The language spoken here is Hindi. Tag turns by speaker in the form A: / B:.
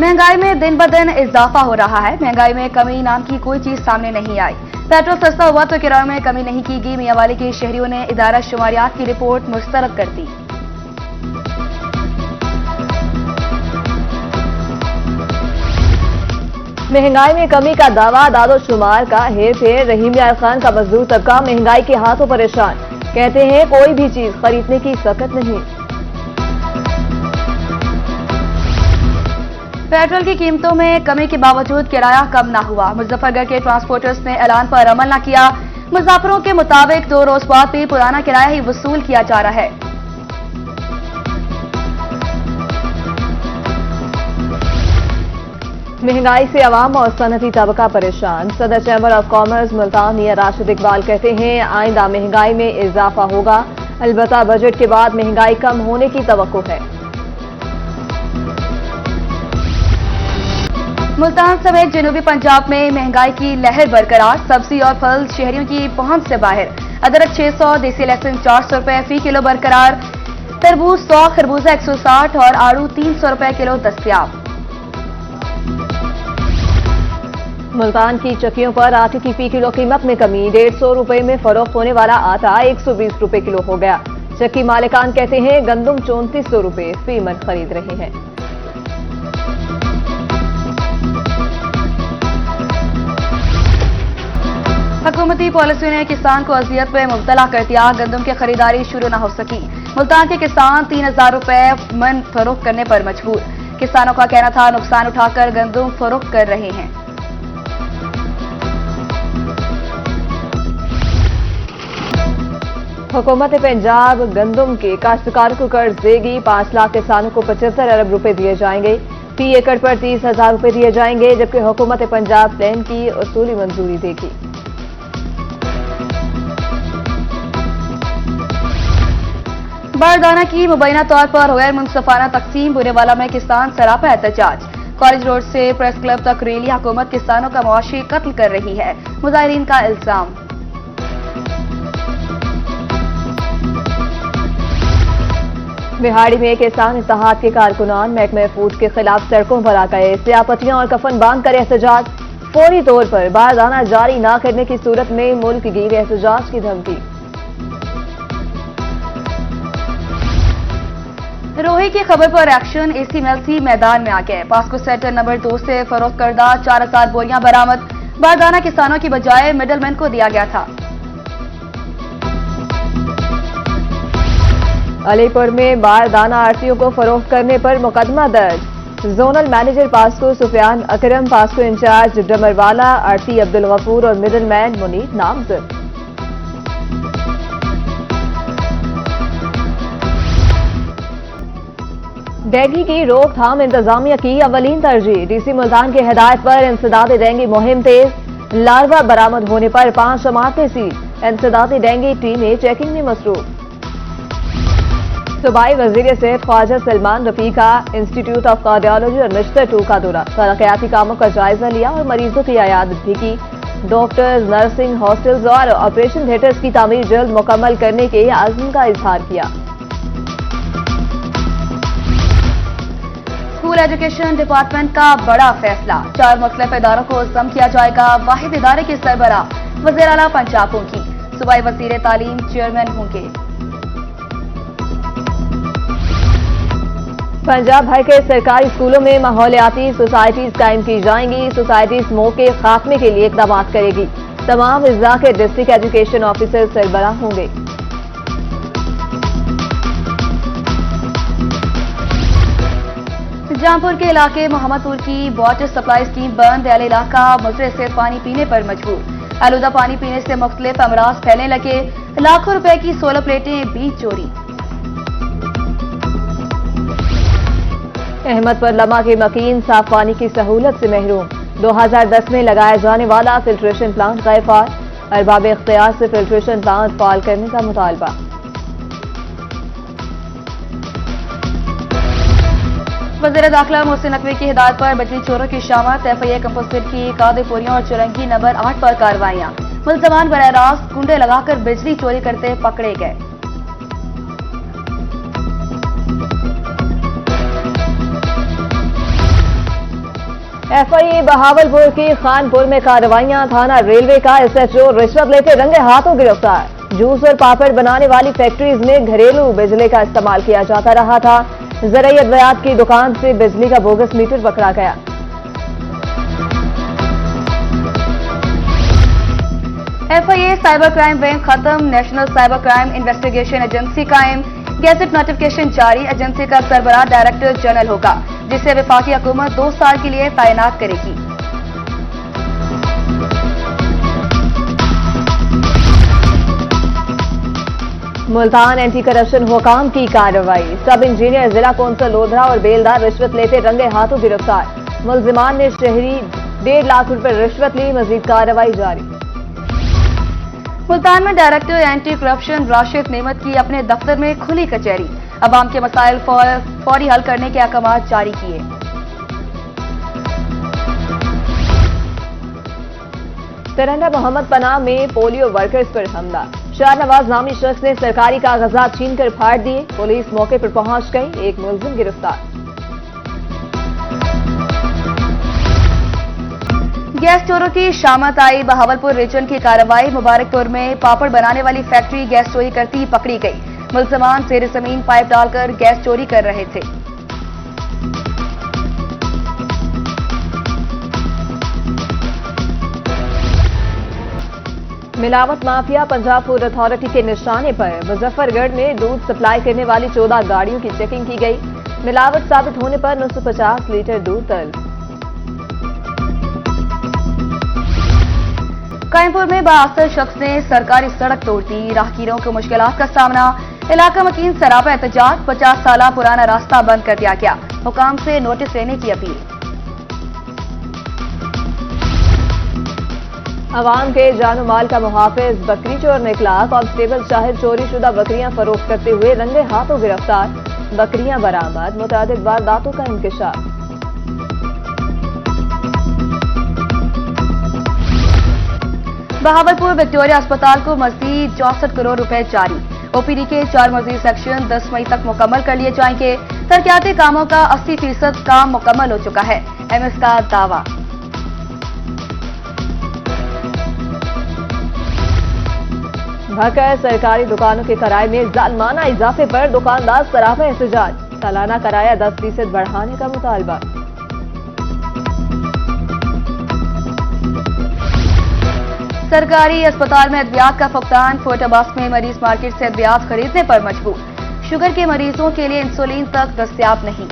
A: महंगाई में दिन ब दिन इजाफा हो रहा है। महंगाई में कमी नाम की कोई चीज सामने नहीं आई। पेट्रोल सस्ता हुआ तो किराए में कमी नहीं की गई। मियांवाली के शहरियों ने इदारा शुमारियात की रिपोर्ट मुस्तरद कर दी।
B: महंगाई में कमी का दावा, दादो शुमार का हेर फेर। रहीम यार खान का मजदूर तबका महंगाई के हाथों परेशान। कहते हैं कोई भी चीज खरीदने की सकत नहीं।
A: पेट्रोल की कीमतों में कमी के बावजूद किराया कम ना हुआ। मुजफ्फरगढ़ के ट्रांसपोर्टर्स ने ऐलान पर अमल न किया। मुसाफिरों के मुताबिक 2 रोज बाद भी पुराना किराया ही वसूल किया जा रहा है।
B: महंगाई से अवाम और सनती तबका परेशान। सदर चैम्बर ऑफ कॉमर्स मुल्तान मियां राशिद इकबाल कहते हैं आइंदा महंगाई में इजाफा होगा, अलबत्ता बजट के बाद महंगाई कम होने की तवक्को है।
A: मुल्तान समेत जनूबी पंजाब में महंगाई की लहर बरकरार। सब्जी और फल शहरियों की पहुंच से बाहर। अदरक 600, देसी लहसुन 400 रुपए फी किलो बरकरार। तरबूज 100, खरबूजा 160 और आड़ू 300 रुपए किलो दस्तयाब।
B: मुल्तान की चक्कियों पर आटे की फी किलो कीमत में कमी। 150 रुपए में फरोख्त होने वाला आटा 120 रुपए किलो हो गया। चक्की मालिकान कहते हैं गंदुम 3400 रुपए फी मन खरीद रहे हैं।
A: हुकूमती पॉलिसी ने किसान को अजियत में मुब्तला कर दिया। गंदम की खरीदारी शुरू न हो सकी। मुल्तान के किसान 3000 रुपए मन फरोख्त करने पर मजबूर। किसानों का कहना था नुकसान उठाकर गंदम फरोख्त कर रहे हैं।
B: हुकूमत पंजाब गंदम के काश्तकारों को कर्ज देगी। 5 लाख किसानों को 75 अरब रुपए दिए जाएंगे। फी एकड़ पर 30,000 रुपए दिए जाएंगे, जबकि हुकूमत पंजाब प्लान की उसूली मंजूरी देगी।
A: बारदाना की मुबैना तौर पर गैर मुनसफाना तकसीम। बुरेवाला में किसान सरापा एहतजाज। कॉलेज रोड से प्रेस क्लब तक रैली। हुकूमत किसानों का मुआशी कत्ल कर रही है, मुजाहिरीन का इल्जाम।
B: बिहाड़ी में किसान इत्तेहाद के कारकुनान महकमे फूड के खिलाफ सड़कों पर आ गए। सियापतियां और कफन बांध कर एहतजाज। फौरी तौर पर बारदाना जारी न करने की सूरत में मुल्क गिर एहतजाज की धमकी।
A: रोही की खबर पर एक्शन। एसी मैदान में आ गए। पास्को सेक्टर नंबर 2 से फरोख्त करदा 4000 बोरियां बरामद। बारदाना किसानों की बजाय मिडलमैन को दिया गया था।
B: अलीपुर में बारदाना आड़तियों को फरोख्त करने पर मुकदमा दर्ज। जोनल मैनेजर पास्को सुफियान अकरम, पास्को इंचार्ज डमरवाला, आड़ती अब्दुल गफूर और मिडलमैन मुनीर नामजद। डेंगू की रोकथाम इंतजामिया की अवलीन तरजीह। डीसी मुल्तान की हिदायत पर इंसदादी डेंगू मुहिम तेज। लार्वा बरामद होने पर 5 इमारतें सील। इंसदादी डेंगू टीमें चेकिंग में मसरूफ। सूबाई वजीर सेहत ख्वाजा सलमान रफी का इंस्टीट्यूट ऑफ कार्डियोलॉजी और मिस्टर 2 का दौरा। तरक्याती कामों का जायजा लिया और मरीजों की इयादत भी की। डॉक्टर्स, नर्सिंग हॉस्टल्स और ऑपरेशन थिएटर्स की तामीर जल्द मुकम्मल करने के आज़म का इजहार किया।
A: स्कूल एजुकेशन डिपार्टमेंट का बड़ा फैसला। 4 मुख्तलिफ इदारों को जम किया जाएगा। वाहिद इदारे की सरबराह वज़ीर आला पंजाब होंगी। सूबाई वज़ीर तालीम चेयरमैन होंगे।
B: पंजाब भर के सरकारी स्कूलों में माहौलियाती सोसाइटीज कायम की जाएंगी। सोसाइटी स्मोक के खात्मे के लिए इकदाम करेगी। तमाम अज़ला के डिस्ट्रिक्ट एजुकेशन ऑफिसर सरबराह होंगे।
A: जामपुर के इलाके मोहम्मदपुर की वाटर सप्लाई स्कीम बंद। अहले इलाका मुजरे से पानी पीने पर मजबूर। आलूदा पानी पीने से मुख्तलिफ अमराज फैलने लगे। लाखों रुपए की सोलर प्लेटें भी चोरी।
B: अहमद पर लमा के मकीन साफ पानी की सहूलत से महरूम। 2010 में लगाया जाने वाला फिल्ट्रेशन प्लांट गैरफार। अरबाब इख्तियार से फिल्ट्रेशन प्लांट फाल करने का मुतालबा।
A: वज़ीर दाखिला मोहसिन नकवी की हिदायत पर बिजली चोरों की शामत। एफआईए कंपोजिट की कादेपुरियों और चुरंगी नंबर 8 पर कार्रवाइयां। मुल्जमान बरह रास्त कुंडे लगाकर बिजली चोरी करते पकड़े गए।
B: एफआईए बहावलपुर की खानपुर में कार्रवाइयां, थाना रेलवे का एसएचओ रिश्वत लेते रंगे हाथों गिरफ्तार। जूस और पापड़ बनाने वाली फैक्ट्रीज में घरेलू बिजली का इस्तेमाल किया जाता रहा था। ज़राई अद्वियात की दुकान से बिजली का बोगस मीटर पकड़ा गया।
A: एफआईए साइबर क्राइम बैंक खत्म, national cyber crime investigation agency कायम, गैजेट नोटिफिकेशन जारी। एजेंसी का सरबराह डायरेक्टर जनरल होगा, जिसे वफाकी हुकूमत 2 साल के लिए तैनात करेगी।
B: मुल्तान एंटी करप्शन हुकाम की कार्रवाई, सब इंजीनियर, जिला कौंसल लोधरा और बेलदार रिश्वत लेते रंगे हाथों गिरफ्तार। मुलजिमान ने शहरी 1.5 लाख रुपए रिश्वत ली, मजीद कार्रवाई जारी।
A: मुल्तान में डायरेक्टर एंटी करप्शन राशिद नेमत की अपने दफ्तर में खुली कचहरी, अवाम के मसाइल फौरी हल करने के अहकाम जारी किए।
B: तिरंगा मोहम्मद पनाह में पोलियो वर्कर्स पर हमला, शाहनवाज नामी शख्स ने सरकारी कागजात छीनकर फाड़ दिए। पुलिस मौके पर पहुंच गई, एक मुलजिम गिरफ्तार।
A: गैस चोरों की शामत आई, बहावलपुर रीजन की कार्रवाई। मुबारकपुर में पापड़ बनाने वाली फैक्ट्री गैस चोरी करती पकड़ी गई। मुलजमान जेर जमीन पाइप डालकर गैस चोरी कर रहे थे।
B: मिलावट माफिया पंजाब फूड अथॉरिटी के निशाने पर। मुजफ्फरगढ़ में दूध सप्लाई करने वाली 14 गाड़ियों की चेकिंग की गई। मिलावट साबित होने पर 950 लीटर दूध तल्ख।
A: कायमपुर में बाअसर शख्स ने सरकारी सड़क तोड़ दी, राहगीरों को मुश्किलात का सामना। इलाका मकीन सरापा एहतजाज, 50 साल पुराना रास्ता बंद कर दिया गया। हुकाम से नोटिस लेने की अपील।
B: अवाम के जानो माल का मुहाफिज बकरी चोर निकला। कांस्टेबल शाहिद चोरीशुदा बकरियां फरोख्त करते हुए रंगे हाथों गिरफ्तार। बकरियां बरामद, मुतअद्दिद वारदातों का इंकशाफ।
A: बहावलपुर विक्टोरिया अस्पताल को मजीद 64 करोड़ रुपए जारी। ओपीडी के 4 मजीद सेक्शन 10 मई तक मुकम्मल कर लिए जाएंगे। तरक्याती कामों का 80% काम मुकम्मल हो चुका है, एमएस का दावा।
B: भकर सरकारी दुकानों के किराए में जालमाना इजाफे पर दुकानदार सराफा एहतजाज। सालाना किराया 10% बढ़ाने का मुतालबा।
A: सरकारी अस्पताल में अद्वियात का फुकदान, फोर्टाबास में मरीज मार्केट से अद्वियात खरीदने पर मजबूर। शुगर के मरीजों के लिए इंसुलिन तक दस्तयाब नहीं।